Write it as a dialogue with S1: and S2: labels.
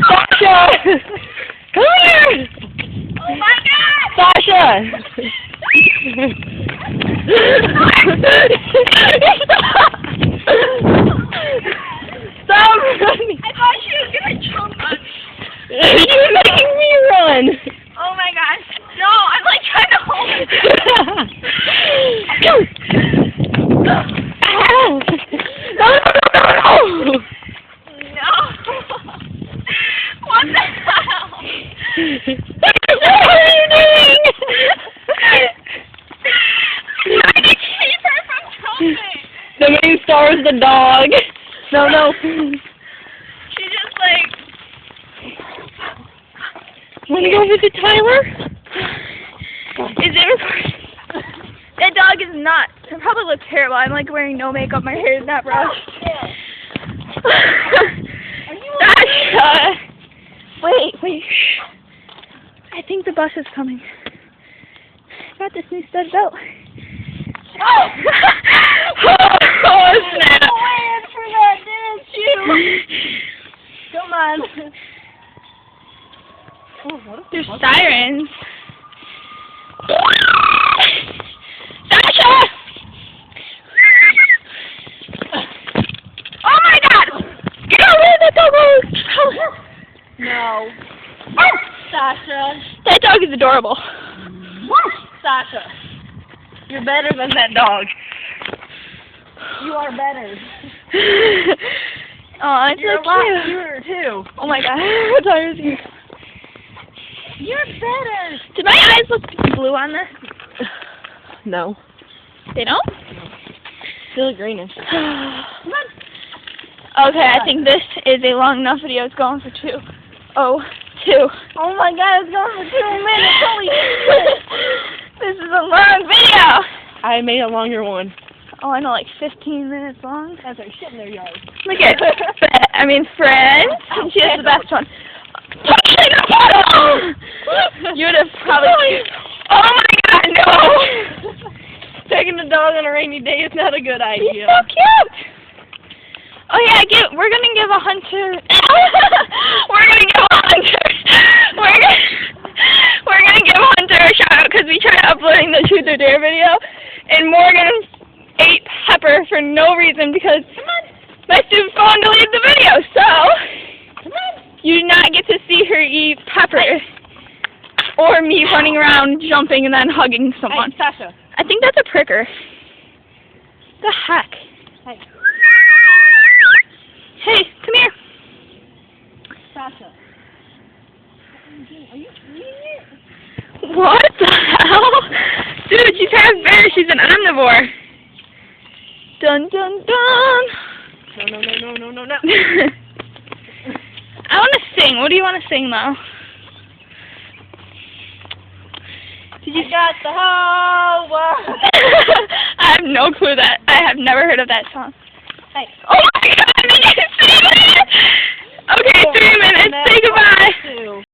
S1: Sasha! Come here!
S2: Oh my God!
S1: Sasha! Stop running!
S2: I thought she was gonna jump on me.
S1: You're making me run!
S2: Oh my gosh. No, I'm like trying to hold it.
S1: No!
S2: No. What the hell?
S1: What are you doing?
S2: I can keep her from jumping.
S1: The main star is the dog. No.
S2: She just like...
S1: Wanna go visit Tyler?
S2: Is it recording? That dog is nuts. I probably look terrible. I'm like wearing no makeup. My hair is not brushed. Sasha! Wait. Shh. I think the bus is coming. I got this new stud belt. Oh! Oh, snap!
S1: You waited for that, didn't you? Come on.
S2: There's sirens. Sasha! Oh my God! Get away, that dog!
S1: No. Sasha.
S2: That dog is adorable.
S1: Sasha. You're better than that dog. You are better.
S2: Oh, it's
S1: You're
S2: so
S1: a lot
S2: cute.
S1: cuter, too.
S2: Oh my God, what time is it?
S1: You're better.
S2: Did my eyes look blue on this?
S1: No.
S2: They don't?
S1: Still greenish.
S2: Come on. Okay, I think this is a long enough video. It's going for 2:02.
S1: Oh my God, it's going for 2 minutes. Holy shit.
S2: This is a long video.
S1: I made a longer one.
S2: Oh, I know, like 15 minutes long.
S1: That's like shit in their yard.
S2: Look at Friends. And she has the best one. You would have probably... Oh my God, no!
S1: Taking the dog on a rainy day is not a good idea.
S2: He's so cute! Oh yeah, we're gonna give a hunter... We're gonna give Hunter a shout out because we tried uploading the Truth or Dare video, and Morgan ate pepper for no reason because my stupid phone deleted the video, so you do not get to see her eat pepper or me running around jumping and then hugging someone.
S1: Hey, Sasha.
S2: I think that's a pricker. The heck?
S1: Hey.
S2: Hey, come here.
S1: Sasha. Are you eating it?
S2: What the hell? Dude, she's half bear. She's an omnivore. Dun dun dun.
S1: No.
S2: I want to sing. What do you want to sing, though? Did you
S1: got the whole world?
S2: I have no clue that. I have never heard of that song.
S1: Hey.
S2: Oh my God! Did you sing it? Okay, 3 minutes. Say